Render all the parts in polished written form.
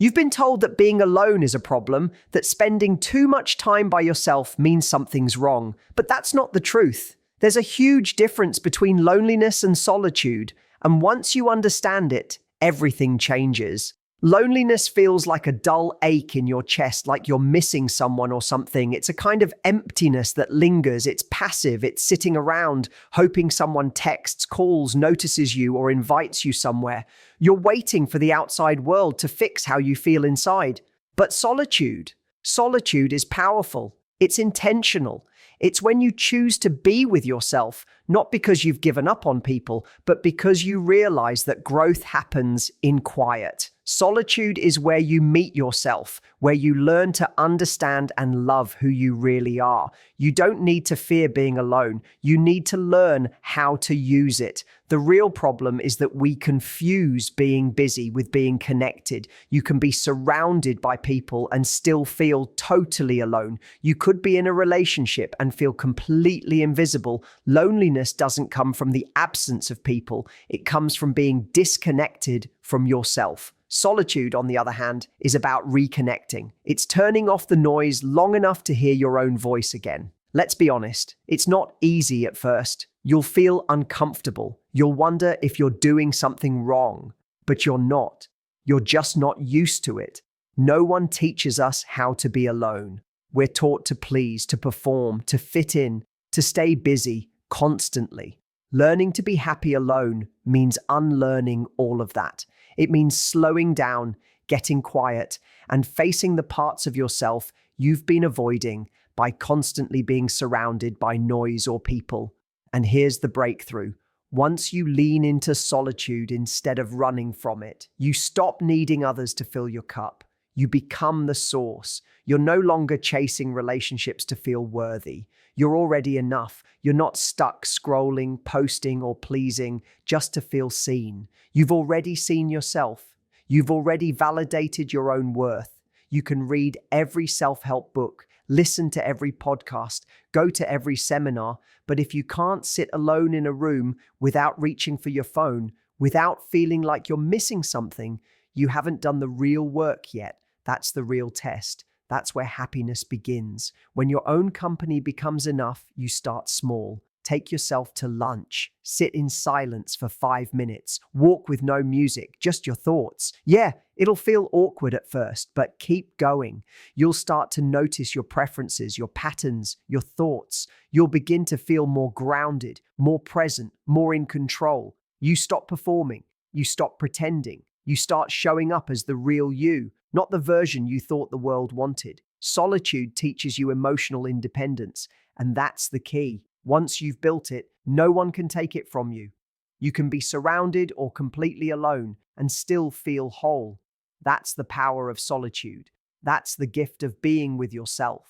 You've been told that being alone is a problem, that spending too much time by yourself means something's wrong. But that's not the truth. There's a huge difference between loneliness and solitude, and once you understand it, everything changes. Loneliness feels like a dull ache in your chest, like you're missing someone or something. It's a kind of emptiness that lingers. It's passive. It's sitting around, hoping someone texts, calls, notices you, or invites you somewhere. You're waiting for the outside world to fix how you feel inside. But solitude is powerful. It's intentional. It's when you choose to be with yourself, not because you've given up on people, but because you realize that growth happens in quiet. Solitude is where you meet yourself, where you learn to understand and love who you really are. You don't need to fear being alone. You need to learn how to use it. The real problem is that we confuse being busy with being connected. You can be surrounded by people and still feel totally alone. You could be in a relationship and feel completely invisible. Loneliness doesn't come from the absence of people. It comes from being disconnected from yourself. Solitude, on the other hand, is about reconnecting. It's turning off the noise long enough to hear your own voice again. Let's be honest, it's not easy at first. You'll feel uncomfortable. You'll wonder if you're doing something wrong, but you're not. You're just not used to it. No one teaches us how to be alone. We're taught to please, to perform, to fit in, to stay busy constantly. Learning to be happy alone means unlearning all of that. It means slowing down, getting quiet, and facing the parts of yourself you've been avoiding by constantly being surrounded by noise or people. And here's the breakthrough. Once you lean into solitude instead of running from it, you stop needing others to fill your cup. You become the source. You're no longer chasing relationships to feel worthy. You're already enough. You're not stuck scrolling, posting, or pleasing just to feel seen. You've already seen yourself. You've already validated your own worth. You can read every self-help book, listen to every podcast, go to every seminar, but if you can't sit alone in a room without reaching for your phone, without feeling like you're missing something, you haven't done the real work yet. That's the real test. That's where happiness begins. When your own company becomes enough, you start small. Take yourself to lunch. Sit in silence for 5 minutes. Walk with no music, just your thoughts. Yeah, it'll feel awkward at first, but keep going. You'll start to notice your preferences, your patterns, your thoughts. You'll begin to feel more grounded, more present, more in control. You stop performing. You stop pretending. You start showing up as the real you, not the version you thought the world wanted. Solitude teaches you emotional independence, and that's the key. Once you've built it, no one can take it from you. You can be surrounded or completely alone and still feel whole. That's the power of solitude. That's the gift of being with yourself.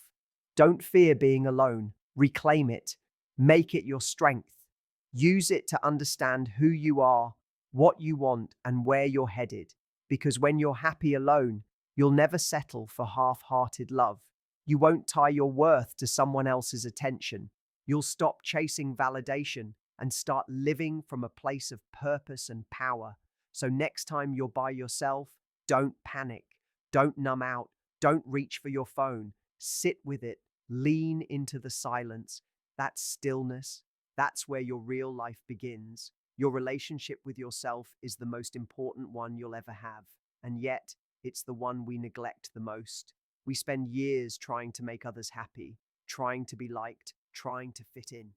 Don't fear being alone. Reclaim it. Make it your strength. Use it to understand who you are, what you want, and where you're headed. Because when you're happy alone, you'll never settle for half-hearted love. You won't tie your worth to someone else's attention. You'll stop chasing validation and start living from a place of purpose and power. So next time you're by yourself, don't panic. Don't numb out. Don't reach for your phone. Sit with it. Lean into the silence. That's stillness. That's where your real life begins. Your relationship with yourself is the most important one you'll ever have. And yet, it's the one we neglect the most. We spend years trying to make others happy, trying to be liked, trying to fit in.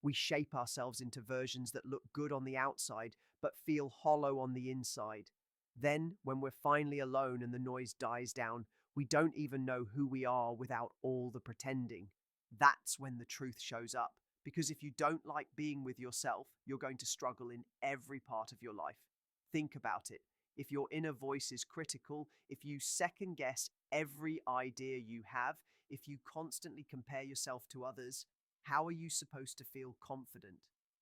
We shape ourselves into versions that look good on the outside, but feel hollow on the inside. Then, when we're finally alone and the noise dies down, we don't even know who we are without all the pretending. That's when the truth shows up. Because if you don't like being with yourself, you're going to struggle in every part of your life. Think about it. If your inner voice is critical, if you second guess every idea you have, if you constantly compare yourself to others, how are you supposed to feel confident?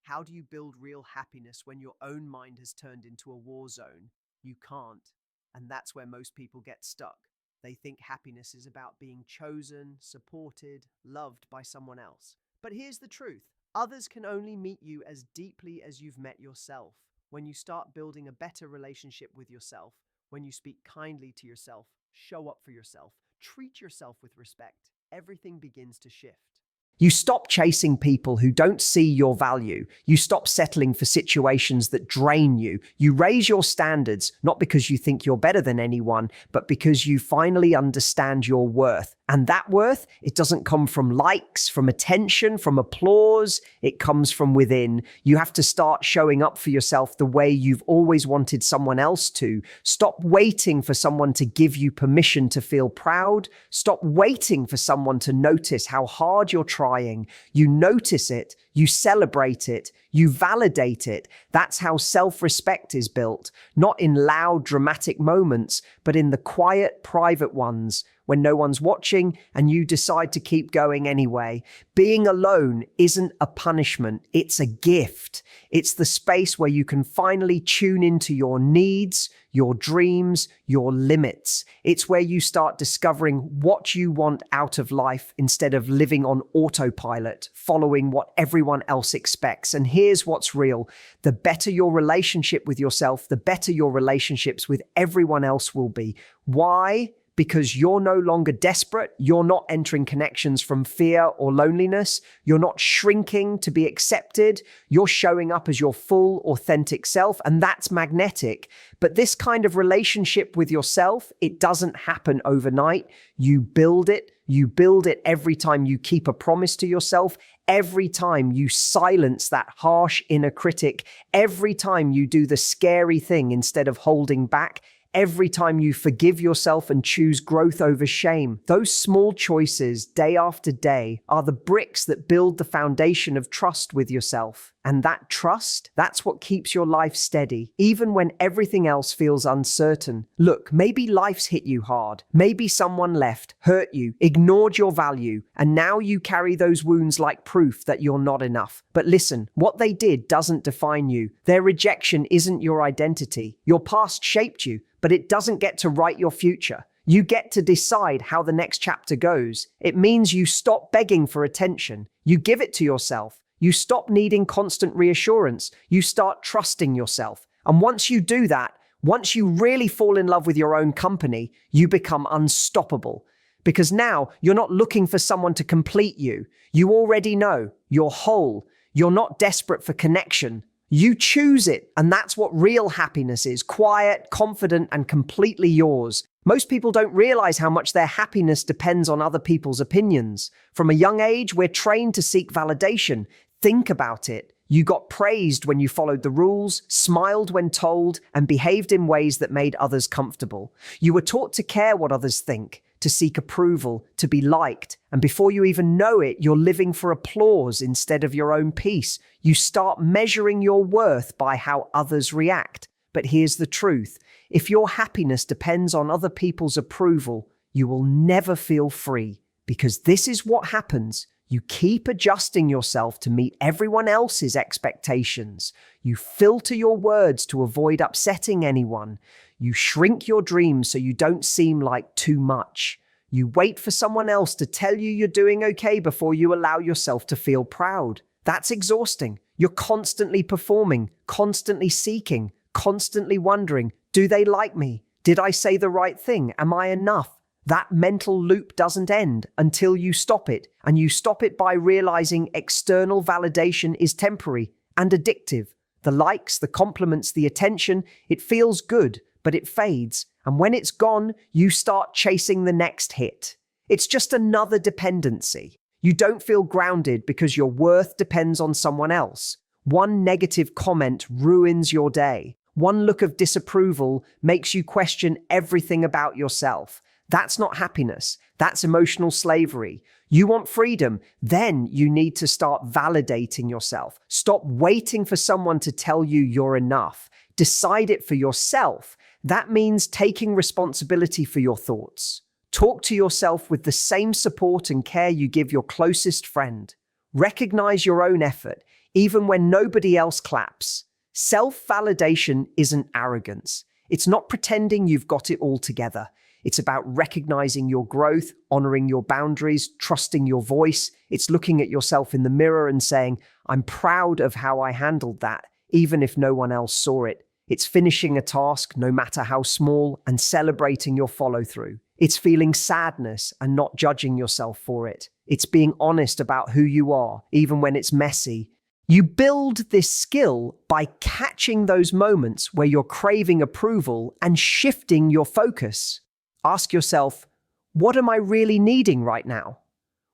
How do you build real happiness when your own mind has turned into a war zone? You can't. And that's where most people get stuck. They think happiness is about being chosen, supported, loved by someone else. But here's the truth. Others can only meet you as deeply as you've met yourself. When you start building a better relationship with yourself, When you speak kindly to yourself, show up for yourself, treat yourself with respect, everything begins to shift. You stop chasing people who don't see your value. You stop settling for situations that drain you. You raise your standards, not because you think you're better than anyone, but because you finally understand your worth. And that worth, it doesn't come from likes, from attention, from applause. It comes from within. You have to start showing up for yourself the way you've always wanted someone else to. Stop waiting for someone to give you permission to feel proud. Stop waiting for someone to notice how hard you're trying. You notice it, you celebrate it, you validate it. That's how self-respect is built, not in loud, dramatic moments, but in the quiet, private ones, when no one's watching and you decide to keep going anyway. Being alone isn't a punishment, it's a gift. It's the space where you can finally tune into your needs, your dreams, your limits. It's where you start discovering what you want out of life instead of living on autopilot, following what everyone else expects. And here's what's real. The better your relationship with yourself, the better your relationships with everyone else will be. Why? Because you're no longer desperate. You're not entering connections from fear or loneliness. You're not shrinking to be accepted. You're showing up as your full, authentic self, and that's magnetic. But this kind of relationship with yourself, it doesn't happen overnight. You build it. You build it every time you keep a promise to yourself, every time you silence that harsh inner critic, every time you do the scary thing instead of holding back, every time you forgive yourself and choose growth over shame. Those small choices, day after day, are the bricks that build the foundation of trust with yourself. And that trust, that's what keeps your life steady, even when everything else feels uncertain. Look, maybe life's hit you hard. Maybe someone left, hurt you, ignored your value, and now you carry those wounds like proof that you're not enough. But listen, what they did doesn't define you. Their rejection isn't your identity. Your past shaped you, but it doesn't get to write your future. You get to decide how the next chapter goes. It means you stop begging for attention. You give it to yourself. You stop needing constant reassurance. You start trusting yourself. And once you do that, once you really fall in love with your own company, you become unstoppable. Because now you're not looking for someone to complete you. You already know you're whole. You're not desperate for connection. You choose it, and that's what real happiness is: quiet, confident, and completely yours. Most people don't realize how much their happiness depends on other people's opinions. From a young age, we're trained to seek validation. Think about it. You got praised when you followed the rules, smiled when told, and behaved in ways that made others comfortable. You were taught to care what others think, to seek approval, to be liked. And before you even know it, you're living for applause instead of your own peace. You start measuring your worth by how others react. But here's the truth. If your happiness depends on other people's approval, you will never feel free. Because this is what happens. You keep adjusting yourself to meet everyone else's expectations. You filter your words to avoid upsetting anyone. You shrink your dreams so you don't seem like too much. You wait for someone else to tell you you're doing okay before you allow yourself to feel proud. That's exhausting. You're constantly performing, constantly seeking, constantly wondering, do they like me? Did I say the right thing? Am I enough? That mental loop doesn't end until you stop it, and you stop it by realizing external validation is temporary and addictive. The likes, the compliments, the attention, it feels good, but it fades. And when it's gone, you start chasing the next hit. It's just another dependency. You don't feel grounded because your worth depends on someone else. One negative comment ruins your day. One look of disapproval makes you question everything about yourself. That's not happiness. That's emotional slavery. You want freedom, then you need to start validating yourself. Stop waiting for someone to tell you you're enough. Decide it for yourself. That means taking responsibility for your thoughts. Talk to yourself with the same support and care you give your closest friend. Recognize your own effort, even when nobody else claps. Self-validation isn't arrogance. It's not pretending you've got it all together. It's about recognizing your growth, honoring your boundaries, trusting your voice. It's looking at yourself in the mirror and saying, I'm proud of how I handled that, even if no one else saw it. It's finishing a task, no matter how small, and celebrating your follow-through. It's feeling sadness and not judging yourself for it. It's being honest about who you are, even when it's messy. You build this skill by catching those moments where you're craving approval and shifting your focus. Ask yourself, what am I really needing right now?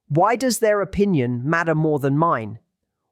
Why does their opinion matter more than mine?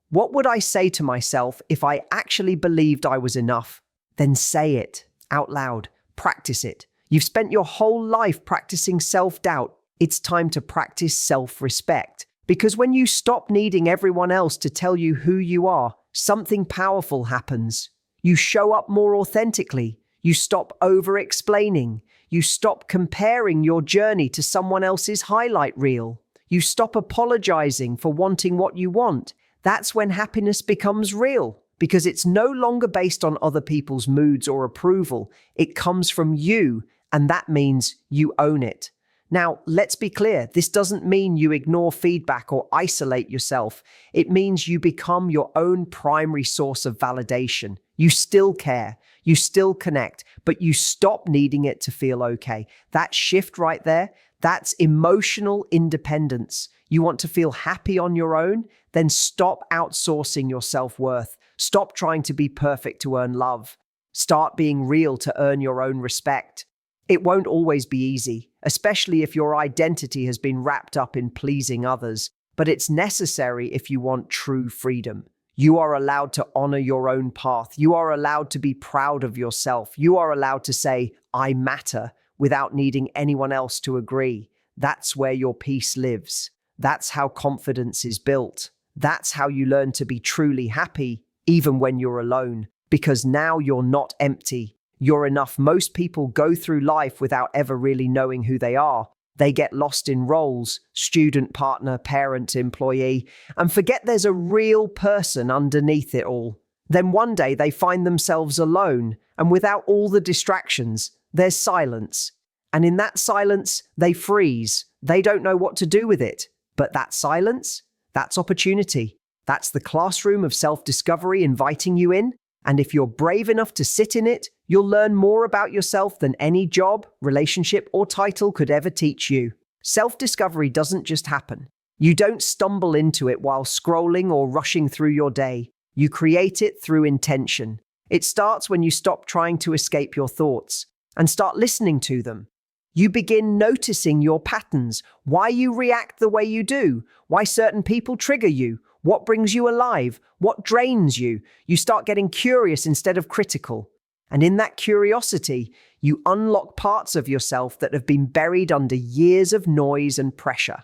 What would I say to myself if I actually believed I was enough? Then say it out loud. Practice it. You've spent your whole life practicing self-doubt. It's time to practice self-respect. Because when you stop needing everyone else to tell you who you are, something powerful happens. You show up more authentically. You stop over-explaining. You stop comparing your journey to someone else's highlight reel. You stop apologizing for wanting what you want. That's when happiness becomes real, because it's no longer based on other people's moods or approval. It comes from you, and that means you own it. Now, let's be clear, this doesn't mean you ignore feedback or isolate yourself. It means you become your own primary source of validation. You still care, you still connect, but you stop needing it to feel okay. That shift right there, that's emotional independence. You want to feel happy on your own? Then stop outsourcing your self-worth. Stop trying to be perfect to earn love. Start being real to earn your own respect. It won't always be easy, especially if your identity has been wrapped up in pleasing others, but it's necessary if you want true freedom. You are allowed to honor your own path. You are allowed to be proud of yourself. You are allowed to say, I matter, without needing anyone else to agree. That's where your peace lives. That's how confidence is built. That's how you learn to be truly happy, even when you're alone, because now you're not empty. You're enough. Most people go through life without ever really knowing who they are. They get lost in roles, student, partner, parent, employee, and forget there's a real person underneath it all. Then one day they find themselves alone, and without all the distractions, there's silence. And in that silence, they freeze. They don't know what to do with it. But that silence, that's opportunity. That's the classroom of self-discovery inviting you in. And if you're brave enough to sit in it, you'll learn more about yourself than any job, relationship, or title could ever teach you. Self-discovery doesn't just happen. You don't stumble into it while scrolling or rushing through your day. You create it through intention. It starts when you stop trying to escape your thoughts and start listening to them. You begin noticing your patterns, why you react the way you do, why certain people trigger you, what brings you alive, what drains you. You start getting curious instead of critical. And in that curiosity, you unlock parts of yourself that have been buried under years of noise and pressure.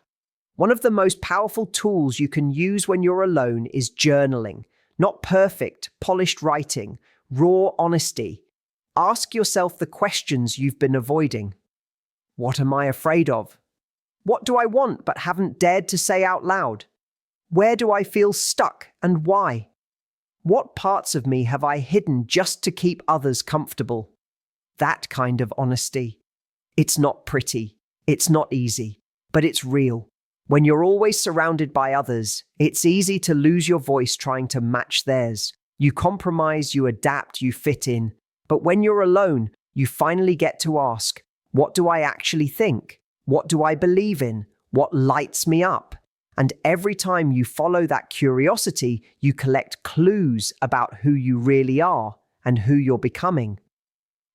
One of the most powerful tools you can use when you're alone is journaling. Not perfect, polished writing, raw honesty. Ask yourself the questions you've been avoiding. What am I afraid of? What do I want but haven't dared to say out loud? Where do I feel stuck and why? What parts of me have I hidden just to keep others comfortable? That kind of honesty. It's not pretty, it's not easy, but it's real. When you're always surrounded by others, it's easy to lose your voice trying to match theirs. You compromise, you adapt, you fit in. But when you're alone, you finally get to ask, what do I actually think? What do I believe in? What lights me up? And every time you follow that curiosity, you collect clues about who you really are and who you're becoming.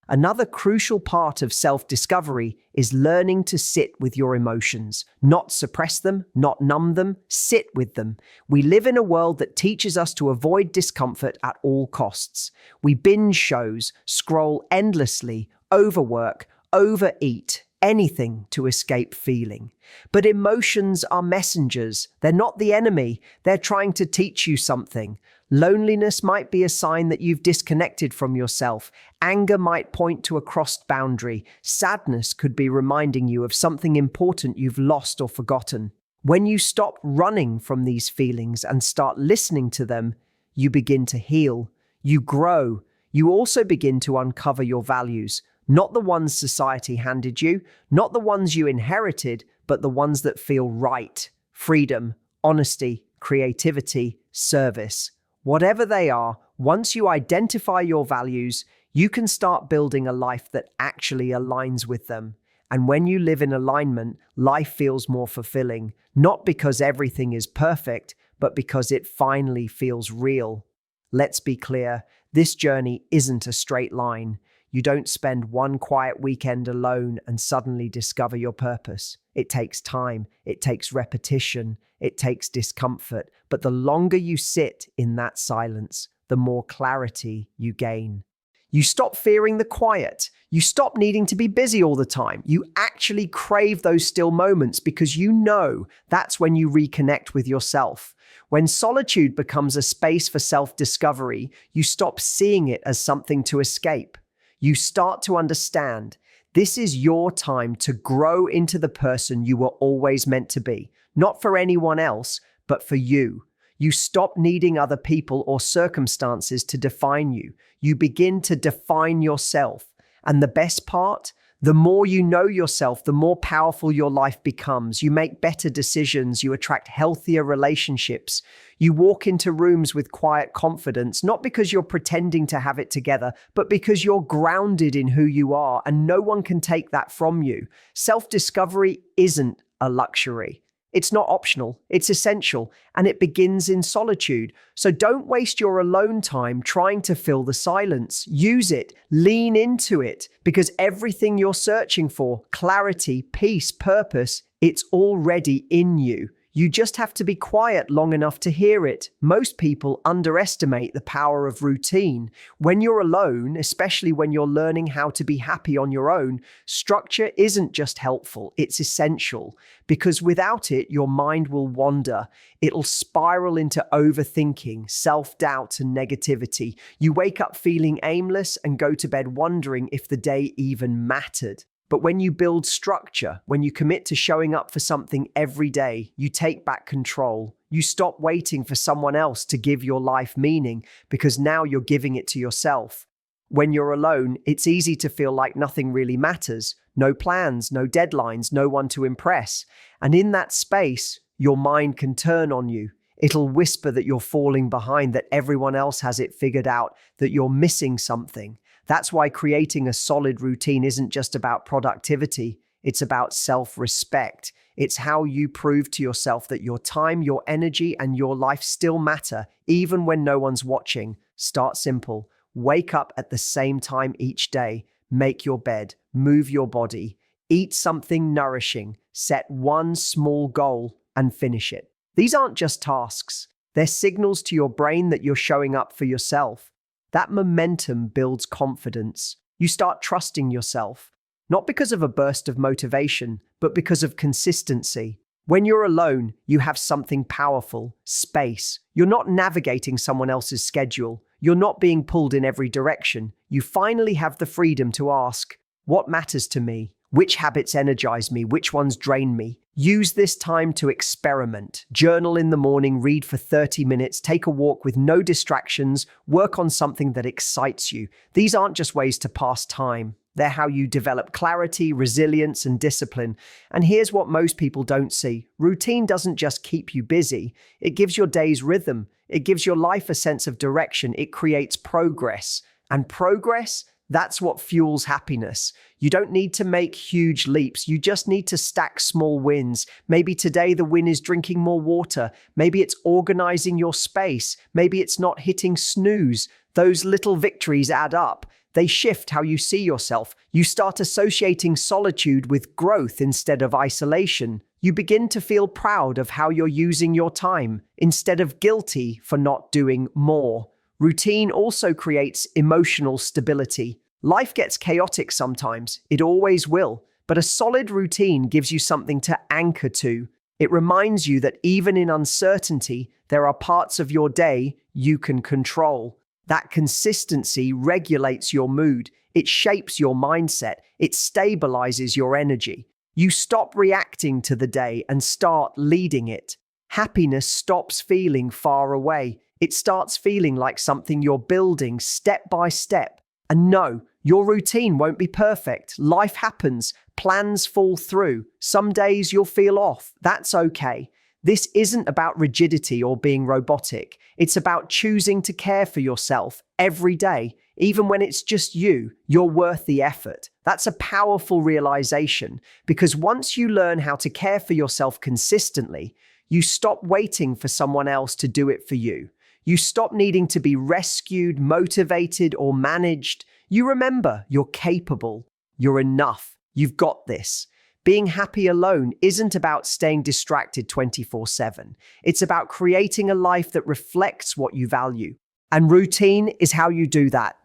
Another crucial part of self-discovery is learning to sit with your emotions, not suppress them, not numb them, sit with them. We live in a world that teaches us to avoid discomfort at all costs. We binge shows, scroll endlessly, overwork, overeat, anything to escape feeling. But emotions are messengers. They're not the enemy. They're trying to teach you something. Loneliness might be a sign that you've disconnected from yourself. Anger might point to a crossed boundary. Sadness could be reminding you of something important you've lost or forgotten. When you stop running from these feelings and start listening to them, you begin to heal. You grow. You also begin to uncover your values. Not the ones society handed you, not the ones you inherited, but the ones that feel right. Freedom, honesty, creativity, service. Whatever they are, once you identify your values, you can start building a life that actually aligns with them. And when you live in alignment, life feels more fulfilling, not because everything is perfect, but because it finally feels real. Let's be clear, this journey isn't a straight line. You don't spend one quiet weekend alone and suddenly discover your purpose. It takes time, it takes repetition, it takes discomfort. But the longer you sit in that silence, the more clarity you gain. You stop fearing the quiet. You stop needing to be busy all the time. You actually crave those still moments because you know that's when you reconnect with yourself. When solitude becomes a space for self-discovery, you stop seeing it as something to escape. You start to understand this is your time to grow into the person you were always meant to be, not for anyone else, but for you. You stop needing other people or circumstances to define you. You begin to define yourself. And the best part? The more you know yourself, the more powerful your life becomes. You make better decisions. You attract healthier relationships. You walk into rooms with quiet confidence, not because you're pretending to have it together, but because you're grounded in who you are, and no one can take that from you. Self-discovery isn't a luxury. It's not optional, it's essential, and it begins in solitude. So don't waste your alone time trying to fill the silence. Use it, lean into it, because everything you're searching for, clarity, peace, purpose, it's already in you. You just have to be quiet long enough to hear it. Most people underestimate the power of routine. When you're alone, especially when you're learning how to be happy on your own, structure isn't just helpful, it's essential. Because without it, your mind will wander. It'll spiral into overthinking, self-doubt, and negativity. You wake up feeling aimless and go to bed wondering if the day even mattered. But when you build structure, when you commit to showing up for something every day, you take back control. You stop waiting for someone else to give your life meaning because now you're giving it to yourself. When you're alone, it's easy to feel like nothing really matters. No plans, no deadlines, no one to impress. And in that space, your mind can turn on you. It'll whisper that you're falling behind, that everyone else has it figured out, that you're missing something. That's why creating a solid routine isn't just about productivity, it's about self-respect. It's how you prove to yourself that your time, your energy, and your life still matter, even when no one's watching. Start simple. Wake up at the same time each day. Make your bed. Move your body. Eat something nourishing. Set one small goal and finish it. These aren't just tasks. They're signals to your brain that you're showing up for yourself. That momentum builds confidence. You start trusting yourself, not because of a burst of motivation, but because of consistency. When you're alone, you have something powerful, space. You're not navigating someone else's schedule. You're not being pulled in every direction. You finally have the freedom to ask, what matters to me? Which habits energize me? Which ones drain me? Use this time to experiment. Journal in the morning, read for 30 minutes, take a walk with no distractions, work on something that excites you. These aren't just ways to pass time. They're how you develop clarity, resilience, and discipline. And here's what most people don't see. Routine doesn't just keep you busy. It gives your days rhythm. It gives your life a sense of direction. It creates progress. And progress, that's what fuels happiness. You don't need to make huge leaps. You just need to stack small wins. Maybe today the win is drinking more water. Maybe it's organizing your space. Maybe it's not hitting snooze. Those little victories add up. They shift how you see yourself. You start associating solitude with growth instead of isolation. You begin to feel proud of how you're using your time instead of guilty for not doing more. Routine also creates emotional stability. Life gets chaotic sometimes. It always will. But a solid routine gives you something to anchor to. It reminds you that even in uncertainty, there are parts of your day you can control. That consistency regulates your mood. It shapes your mindset. It stabilizes your energy. You stop reacting to the day and start leading it. Happiness stops feeling far away. It starts feeling like something you're building step by step. And no, your routine won't be perfect. Life happens. Plans fall through. Some days you'll feel off. That's okay. This isn't about rigidity or being robotic. It's about choosing to care for yourself every day. Even when it's just you, you're worth the effort. That's a powerful realization because once you learn how to care for yourself consistently, you stop waiting for someone else to do it for you. You stop needing to be rescued, motivated, or managed. You remember you're capable, you're enough, you've got this. Being happy alone isn't about staying distracted 24/7. It's about creating a life that reflects what you value. And routine is how you do that.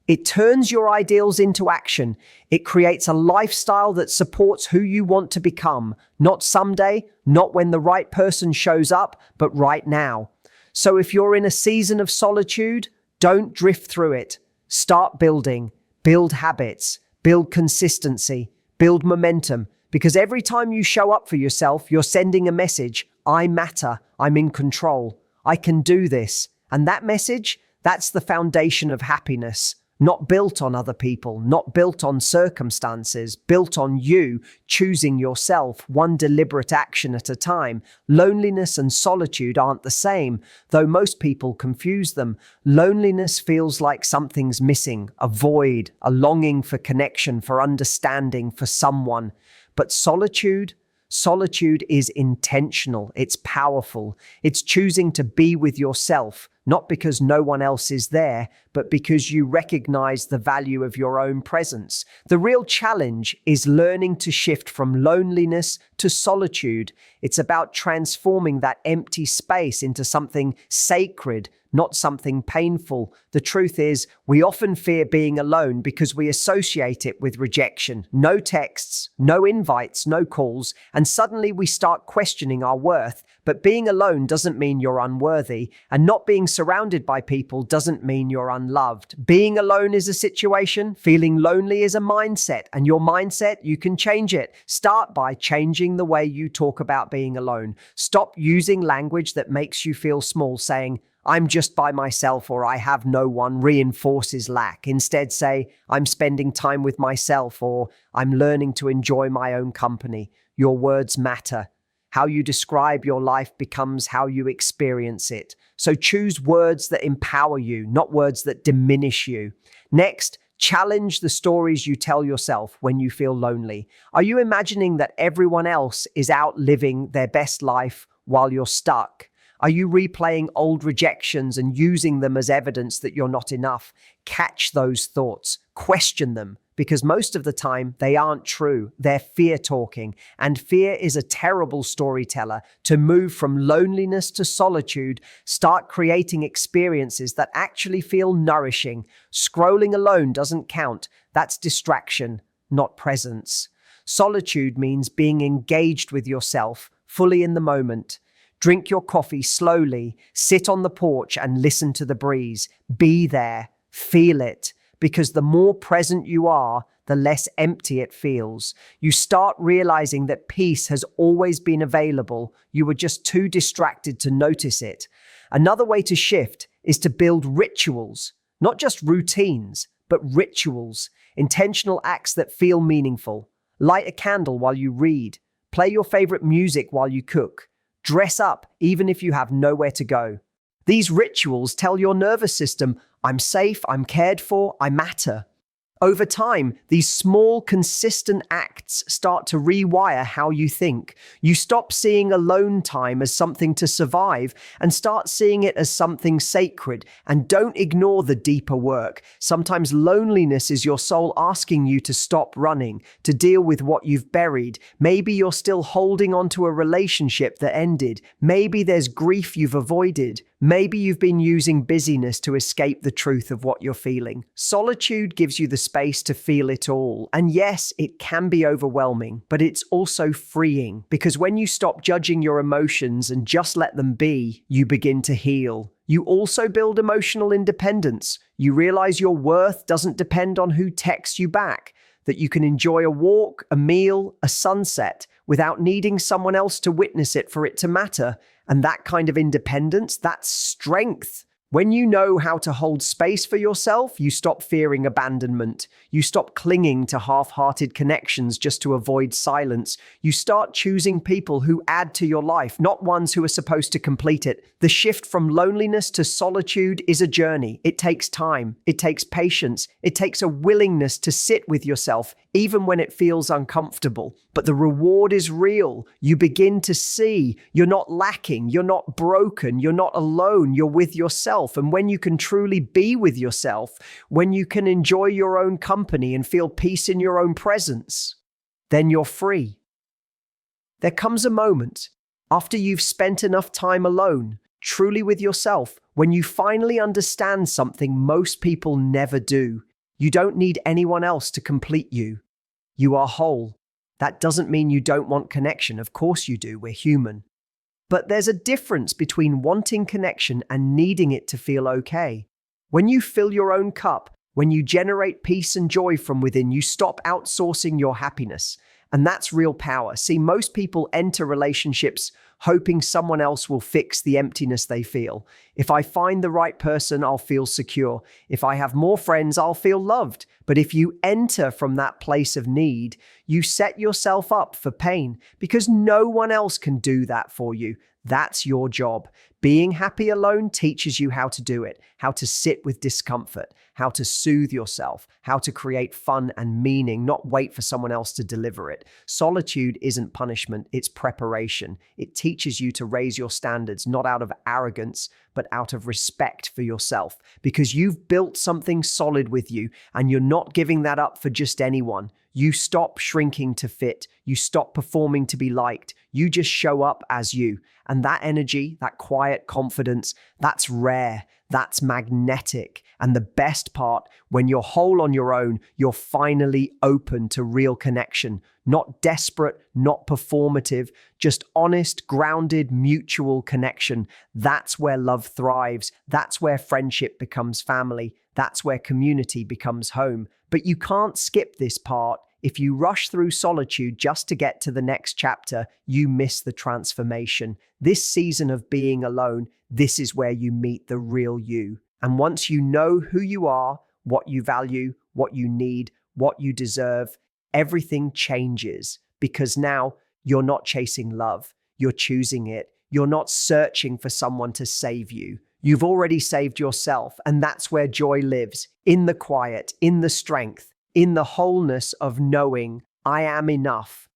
It turns your ideals into action. It creates a lifestyle that supports who you want to become, not someday, not when the right person shows up, but right now. So if you're in a season of solitude, don't drift through it. Start building, build habits, build consistency, build momentum, because every time you show up for yourself, you're sending a message: I matter, I'm in control, I can do this. And that message, that's the foundation of happiness. Not built on other people, not built on circumstances, built on you choosing yourself one deliberate action at a time. Loneliness and solitude aren't the same, though most people confuse them. Loneliness feels like something's missing, a void, a longing for connection, for understanding, for someone. But solitude is intentional, it's powerful. It's choosing to be with yourself, not because no one else is there, but because you recognize the value of your own presence. The real challenge is learning to shift from loneliness to solitude. It's about transforming that empty space into something sacred, not something painful. The truth is, we often fear being alone because we associate it with rejection. No texts, no invites, no calls, and suddenly we start questioning our worth. But being alone doesn't mean you're unworthy, and not being surrounded by people doesn't mean you're unloved. Being alone is a situation, feeling lonely is a mindset, and your mindset, you can change it. Start by changing the way you talk about being alone. Stop using language that makes you feel small, saying, I'm just by myself or I have no one reinforces lack. Instead say, I'm spending time with myself or I'm learning to enjoy my own company. Your words matter. How you describe your life becomes how you experience it. So choose words that empower you, not words that diminish you. Next, challenge the stories you tell yourself when you feel lonely. Are you imagining that everyone else is out living their best life while you're stuck? Are you replaying old rejections and using them as evidence that you're not enough? Catch those thoughts, question them, because most of the time they aren't true. They're fear talking, and fear is a terrible storyteller. To move from loneliness to solitude, start creating experiences that actually feel nourishing. Scrolling alone doesn't count. That's distraction, not presence. Solitude means being engaged with yourself, fully in the moment. Drink your coffee slowly, sit on the porch and listen to the breeze. Be there, feel it, because the more present you are, the less empty it feels. You start realizing that peace has always been available. You were just too distracted to notice it. Another way to shift is to build rituals, not just routines, but rituals, intentional acts that feel meaningful. Light a candle while you read, play your favorite music while you cook. Dress up, even if you have nowhere to go. These rituals tell your nervous system, I'm safe, I'm cared for, I matter. Over time, these small, consistent acts start to rewire how you think. You stop seeing alone time as something to survive and start seeing it as something sacred. And don't ignore the deeper work. Sometimes loneliness is your soul asking you to stop running, to deal with what you've buried. Maybe you're still holding on to a relationship that ended. Maybe there's grief you've avoided. Maybe you've been using busyness to escape the truth of what you're feeling. Solitude gives you the space to feel it all. And yes, it can be overwhelming, but it's also freeing because when you stop judging your emotions and just let them be, you begin to heal. You also build emotional independence. You realize your worth doesn't depend on who texts you back, that you can enjoy a walk, a meal, a sunset without needing someone else to witness it for it to matter. And that kind of independence, that's strength. When you know how to hold space for yourself, you stop fearing abandonment. You stop clinging to half-hearted connections just to avoid silence. You start choosing people who add to your life, not ones who are supposed to complete it. The shift from loneliness to solitude is a journey. It takes time. It takes patience. It takes a willingness to sit with yourself, even when it feels uncomfortable. But the reward is real. You begin to see you're not lacking, you're not broken, you're not alone, you're with yourself. And when you can truly be with yourself, when you can enjoy your own company and feel peace in your own presence, then you're free. There comes a moment after you've spent enough time alone, truly with yourself, when you finally understand something most people never do. You don't need anyone else to complete you. You are whole. That doesn't mean you don't want connection. Of course you do. We're human. But there's a difference between wanting connection and needing it to feel okay. When you fill your own cup, when you generate peace and joy from within, you stop outsourcing your happiness. And that's real power. See, most people enter relationships hoping someone else will fix the emptiness they feel. If I find the right person, I'll feel secure. If I have more friends, I'll feel loved. But if you enter from that place of need, you set yourself up for pain because no one else can do that for you. That's your job. Being happy alone teaches you how to do it, how to sit with discomfort, how to soothe yourself, how to create fun and meaning, not wait for someone else to deliver it. Solitude isn't punishment, it's preparation. It teaches you to raise your standards, not out of arrogance, but out of respect for yourself, because you've built something solid with you and you're not giving that up for just anyone. You stop shrinking to fit. You stop performing to be liked. You just show up as you. And that energy, that quiet confidence, that's rare. That's magnetic. And the best part, when you're whole on your own, you're finally open to real connection. Not desperate, not performative, just honest, grounded, mutual connection. That's where love thrives. That's where friendship becomes family. That's where community becomes home. But you can't skip this part. If you rush through solitude just to get to the next chapter, you miss the transformation. This season of being alone, this is where you meet the real you. And once you know who you are, what you value, what you need, what you deserve, everything changes, because now you're not chasing love. You're choosing it. You're not searching for someone to save you. You've already saved yourself, and that's where joy lives, in the quiet, in the strength, in the wholeness of knowing I am enough.